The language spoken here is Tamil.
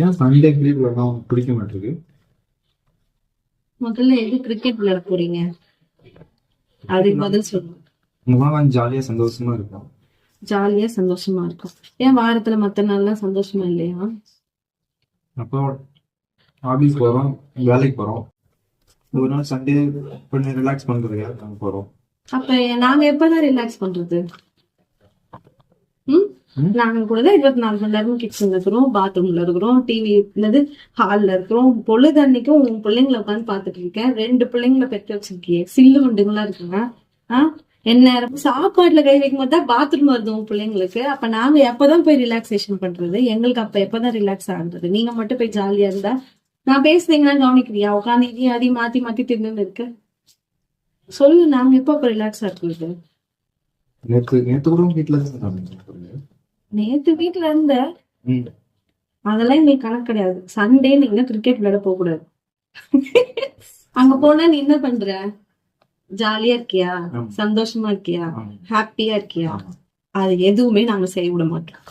ஏன் சண்டே கிரிக்கெட் விளையாட பிடிக்க மாட்டேங்குது? முதல்ல எது கிரிக்கெட் விளையாட போறீங்க? அதுக்கு பதில் சொல்லுங்க. உங்களாம் ஜாலியா சந்தோஷமா இருக்கும். ஜாலியா சந்தோஷமா இருக்கும். ஏன் வாரத்துல மத்த நாள்லாம் சந்தோஷமா இல்லையா? அப்போ ஆபீஸ் போறோம், வேலைக்கு போறோம். ஒரு நாள் சண்டே கொஞ்சம் ரிலாக்ஸ் பண்றதுக்காக நாங்க போறோம். அப்ப நாங்க எப்பதான் ரிலாக்ஸ் பண்றது? ம் ம்? நாங்க கூடதான் 24 மணி நேரமும் கிச்சன்ல இருக்கிறோம், பாத்ரூம்ல இருக்கிறோம், டிவி இல்லது ஹால்ல இருக்கிறோம். பொழுது அன்னைக்கும் உன் பிள்ளைங்களை உட்காந்து பாத்துட்டு இருக்கேன். 2 பிள்ளைங்களை பெற்று வச்சிருக்கியே, சில்லு வண்டுங்களா இருக்குங்க. எந்நேரம் சாப்பாட்டுல கை வைக்கும் போது தான் பாத்ரூம் வருது உன் பிள்ளைங்களுக்கு. அப்ப நாங்க எப்பதான் போய் ரிலாக்ஸேஷன் பண்றது? எங்களுக்கு அப்ப எப்பதான் ரிலாக்ஸ் ஆகுறது? நீங்க மட்டும் போய் ஜாலியா இருந்தா நான் பேசுறீங்கன்னா கவனிக்கிறியா? உட்காந்து இதையும் அதையும் மாத்தி மாத்தி தின்னு இருக்கு. சொல்லு, நாங்க எப்ப ரிலாக்ஸா இருக்கிறது? நேத்து நேத்து கூட வீட்டுல தான் இருந்தாங்க. நேத்து வீட்டுல இருந்த ம். அதெல்லாம் எங்களுக்கு கணக்கு கிடையாது. சண்டே நீங்க கிரிக்கெட் விளையாட போக கூடாது. அங்க போனா நீ என்ன பண்ற? ஜாலியா இருக்கியா? ஆமா. சந்தோஷமா இருக்கியா? ஆமா. ஹாப்பியா இருக்கியா? ஆமா. அது எதுவுமே நாங்க செய்ய விட மாட்டோம்.